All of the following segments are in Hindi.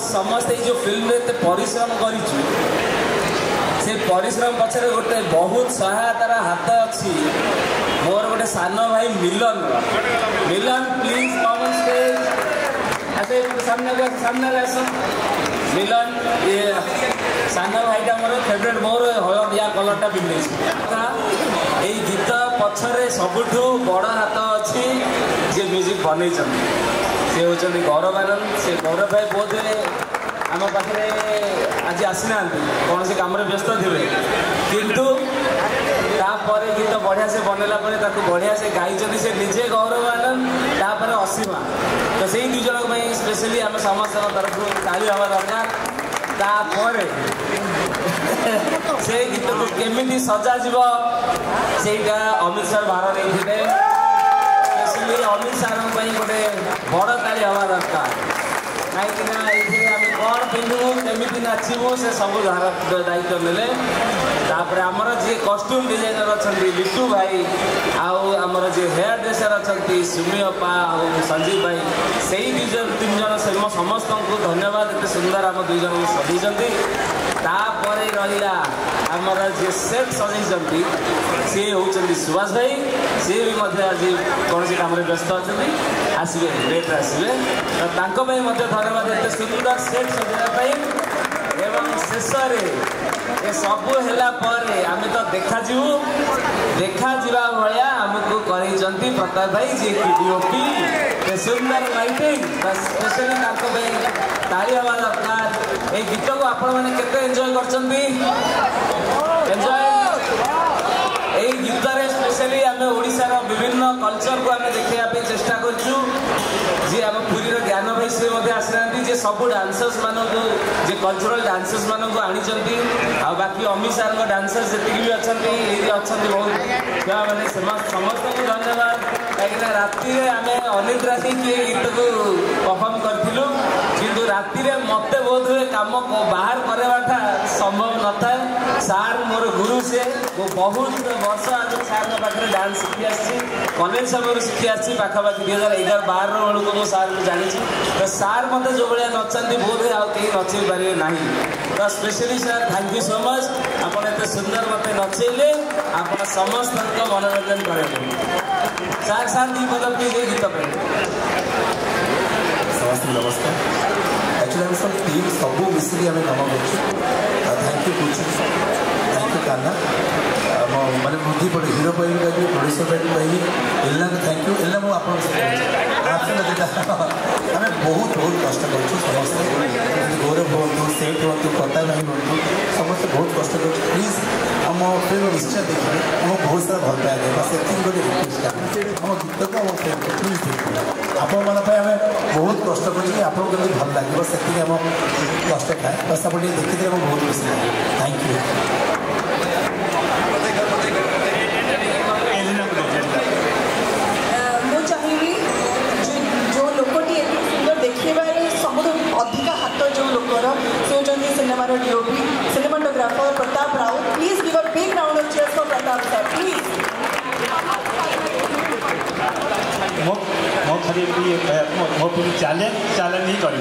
समस्त जो फिल्म रे परिश्रम करिछु से परिश्रम पछरे गोटे बहुत सहायतार हाथ अच्छी मोर गोटे सान भाई मिलन प्लीज कम ऑन स्टेज आसे सामने आस मिलन ये सान भाईटा मोर फेवरेट मोर हलदिया कलरटा पिंधे ये गीत पछरे सबुठू बड़ हाथ अच्छी जे म्यूजिक बन से होती गौरवानंद से गौरव भाई बोध आम पाखे आज आसी ना कौन से कम व्यस्त थे किंतु तापर गीत बढ़िया से बनला बढ़िया से गाई से निजे गौरवानंद तापर असीमा तो से दुई जन स्पेशली आम समस्त तरफ ताली हवा दरकार तापर से गीत को केमी सजा सेटा अमित सर भार नहीं स्पेशली अमित सर गोटे बड़ ताली हवा दरकार कहीं आम कौन पिंधु केमी नाचबू से सब दायित्व ने तापर आमर जी कॉस्ट्यूम डिजाइनर अच्छा लिटू भाई आमर जी हेयर ड्रेसर अच्छा सुमी अपा और संजीव भाई से तीन जन से समस्त को धन्यवाद एत सुंदर आम दुई जन सजई तापर रहा आमर जी सेट सजई सी होती सुभाष भाई सी भी आज कौन सी कम व्यस्त अच्छा आसवे लेट्रे आसवे धन्यवाद एत सुंदर सेट सजाई एवं शेष ये सबू है आम तो देखा जा भाया आमको कर प्रताप भाई जी डीओपी सुंदर लाइटिंग स्पेशली ताली हवा दरकार ये गीत को आपण मैंने केते एंजॉय गीत स्पेशली आम ओडिशार विभिन्न कल्चर को आम देखा चेष्टा करूँ जी आम पुरी ज्ञान भाई सी आसना जी सब डांसर्स मानक जे कल्चरल डांसर्स मानक आनी बाकी अमित सार डांसर्स जी भी अच्छा बहुत छुआ मैंने समस्त को धन्यवाद कहीं राति आम अनिद्रा किए गीत को परफॉर्म करूँ किंतु राति मत बोध हुए कम बाहर करवाटा संभव न था सार मोर गुरु से वो बहुत वर्ष आज सार पाखे डांस शिखी आसी कॉलेज समय शिखी आसी पाखापाखि 2011-12 बेलू मो सार को जानी तो सार मत जो भाया नचाती बोध हुए आउ कहीं नचई पारे ना तो specially sir thank you so much आप सुंदर मत नचेले आप समस्त मनोरंजन करेंगे सार सार दी पद प्लीज गीत पे समस्त नमस्कार एक्चुअली आम सब टीम सब मिसिक आम कम कर थैंक यू कुछ थैंक यू कान्ना मैंने बुद्धि पड़े हिरो कह प्रोड्यूसर कह एल्ला थैंक यू एल्ला मुझे आम बहुत बहुत कष्ट कर गौरव हूँ सेठ हूँ प्रताप भाई हूँ समस्त बहुत कष्ट कर प्लीज आम फिल्म निश्चय देखिए आम बहुत सारा भल पाया देवा से गोटे रिक्वेस्ट आम गीत को आम फिल्म प्लीज देखिए आपण मैं बहुत कष्ट कर भल लगे से आम कष्ट थाए बस आप देखिए बहुत खुशी लगे थैंक यू सिनेमार DOP cinematographer Pratap Raut please give a big round of cheers for Pratap sir please मो खाली मो पूरी चैलेंज ही कर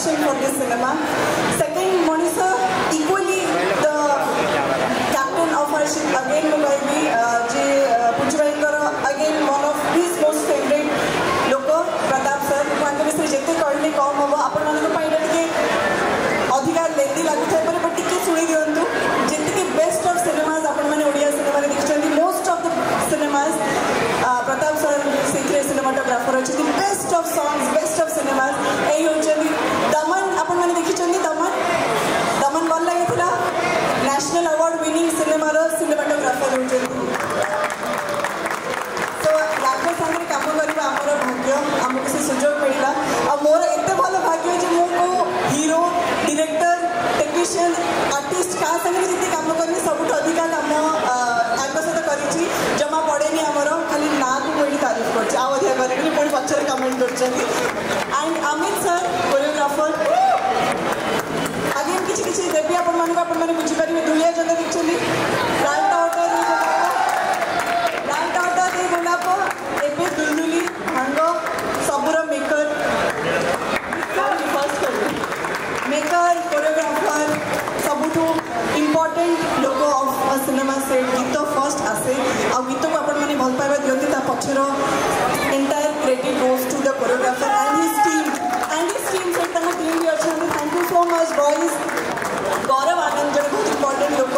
passion for this cinema. Second, Monisha, equally the captain of our ship. Again, Mugabi, again one of his most favorite loco, Pratap sir. जिते कहले कम हम आपण अधिकार लेंदी लगुता है बट टिके शुणी दिंतु जी बेस्ट ऑफ सिनेमाज आपण मैंने ओडिया सिनेमा देखते most of the cinemas Pratap sir से सिनेमाटोग्राफर अच्छे best of songs best of cinemas यही होती दमन आपण मैंने देखी दमन दमन भल लगी नेशनल अवार्ड विनिंग सिनेमार सिनेमाटोग्राफर होती सामने कम करवा आमर भाग्य आमको से सुजोग मिलला आ मोर एत भल भाग्य जे मो हीरो डायरेक्टर टेक्नीशियन आर्टिस्ट क्या संगे जिते कम करनी सबुठ अधिक कम सहित करी जमा पड़ेनि आमर खाली ना को मुझे तारीफ कर करेंगे पुणी पचर कमेंट कर एंड अमित सर कोरियोग्राफर आगे किसी देवी आपण मैंने बुझीपारे दुलिया जगह देखिए लाल टाउटा दे गोलाप एबे दुलदुली भांग सबुर मेकर मेकर कोरियोग्राफर सबुठ इम्पोर्टेंट लोक ऑफ सिनेमा सेट गीत फर्स्ट आसे आ गीत को आपण मैंने भल पाइबा दियंती ता पछर entire credit goes to the choreographer and his team सहित टीम भी अच्छा thank you so much boys Gaurav Anand जो बहुत इम्पोर्टेंट लोक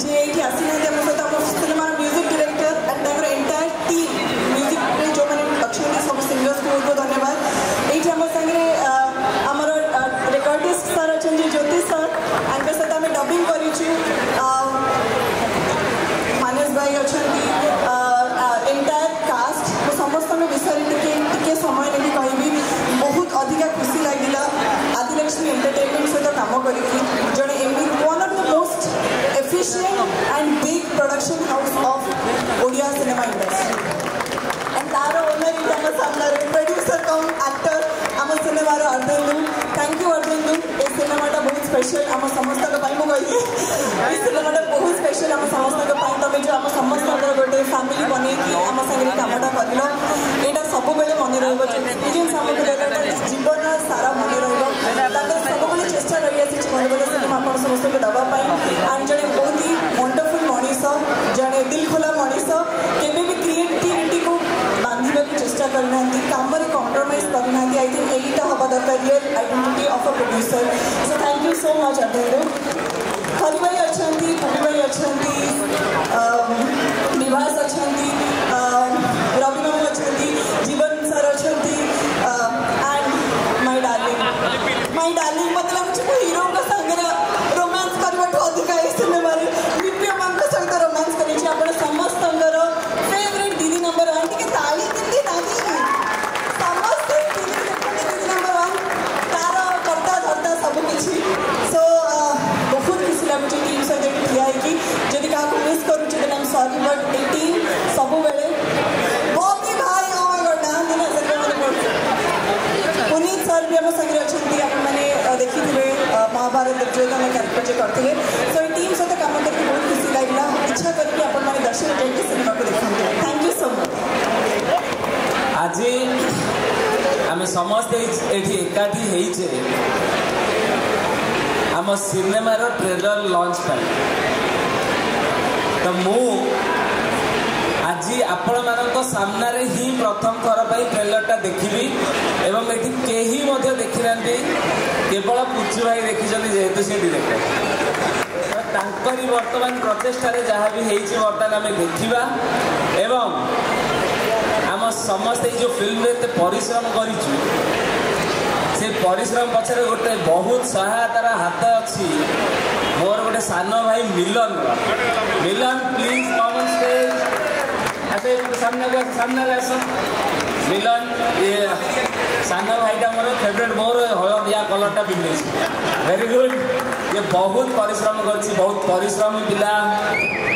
जी ये आसी ना सहित आम सिनेमार music director and entire team music जो मैंने अच्छे सब सिंगर्स को बहुत धन्यवाद ये आम सागे आमर रेकर्डिस्ट सर अच्छा ज्योति सर एंड सहित आम डबिंग करूँ मानस भाई अच्छा एंटायर कास्ट तो समस्त विषय टे समय नहीं कहबी बहुत अधिक खुशी लगे आदिलक्ष्मी एंटरटेनमेंट सहित कम करी जड़े one of the most efficient and big production house of Odia cinema industry and तार ओनर इतना सामने प्रोड्यूसर कम एक्टर आम सिनेमार अर्धेन्दु थैंक यू अर्धेन्दु ये सिनेमाटा बहुत स्पेशल आम समस्त मुझे ये सिनेमाटा बहुत स्पेशल आम समस्त तुम जो आम समस्त गोटे फैमिली बनई आम सागर कमटा कर यहाँ सब मन एक्सपीरियंस आमको जीवन सारा मन सब चेष्टा रही आसी भल भल सिनेमा आप समस्त को देवाई एंड जड़े बहुत ही वंडरफुल मनीष जड़े दिल खोला मनीष केवे भी क्रिएटिविटी को बांधा चेष्टा करना कम कम्प्रोमाइज करना आई थिंक यही हवा दरकार real identity of a producer so thank you so much Ardhendu Hari भाई अच्छा पुरी भाई अच्छा विभास अच्छा रवि बाबू अच्छा जीवन सर अच्छा एंड माय डार्लिंग मतलब लगे हीरो का संगे रोमांस करने अधिक सिनेमा निप्रिय मान सहित रोमांस कर समस्त फेवरेट दीदी नंबर 1 टी ताली दीदी समस्त दीदी नंबर 1 तार करता धरता सबकि सो बहुत खुशी लगुच टीम सहित ठिया जदि क्या मिस करुचे I am sorry but A team सब बेले बॉबी भाई ओ माय गॉड ना दिन से पुनीत सर भी आम संगे अच्छा मैंने देखी थे महाभारत दुर्योधन कैरेक्टर जो करते सो ये टीम सहित कम करके बहुत खुशी लगे इच्छा करके आप दर्शन जाइए सिनेमा को देखते थैंक यू सो मच आज आम समस्ते ये एकाठी होइछे आम सिनेमार ट्रेलर लॉन्च पर तो मु आज आपण मानक सामने ही प्रथम थर पर ट्रेलरटा देखी एवं ये कहीं देखी ना केवल पुचु भाई देखी जेहेतु से डायरेक्टर वर्तमान प्रचेषार जहाँ भी बर्तमान आम देखा एवं आम समस्त जो फिल्म परिश्रम करूँ से परिश्रम पछरे गोटे बहुत सहायतार हाथ अच्छी मोर गोटे सान भाई मिलन प्लीज कम ऑन स्टेज आसे सामने आस मिलन ये सान भाईटा मोर फेवरेट मोर हलदिया कलरटा पिंधे वेरी गुड ये बहुत परिश्रम करछि बहुत परिश्रमी पिला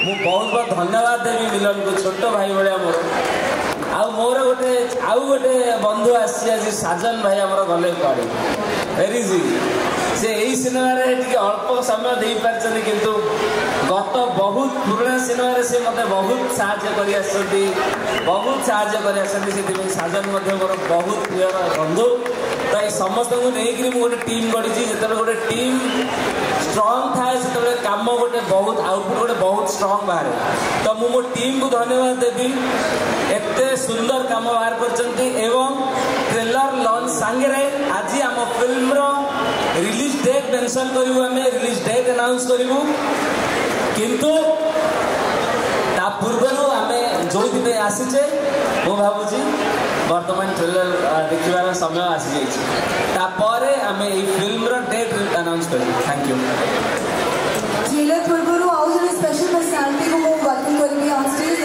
मु बहुत बहुत धन्यवाद देवी मिलन को छोट भाई भाया मोर मोर गोटे बंधु आसी आज साजन भाई आमर गले कड़े वेरी जी से यही सिनेमा अल्प समय दे पार्टी किंतु गत बहुत पुराना सिनेमा से मत बहुत साहाय्य कर साजन मोर बहुत प्रिय बंधु तो ये समस्त को नहीं गोटे टीम गढ़ी जो गोटे टीम स्ट्रंग थाए से कम गोटे बहुत आउटपुट गोटे बहुत स्ट्रंग बाहर तो मु मो टीम को धन्यवाद देवी एते सुंदर काम बाहर करचंती एवं ट्रेलर लॉन्च सांगे आज आम फिल्म रिलीज डेट मेंशन करू आम रिलीज डेट अनाउंस करूँ किंतु ता पूर्व आम जो आसीचे मु भावुची वर्तमान ट्रेलर देखिबार समय आसी जापर आम फिल्म डेट अनाउंस करूँ थैंक यू ट्रेलर पूर्व आउ जन स्पेशल पर्सनालिटी को वेलकम करी ऑन स्टेज।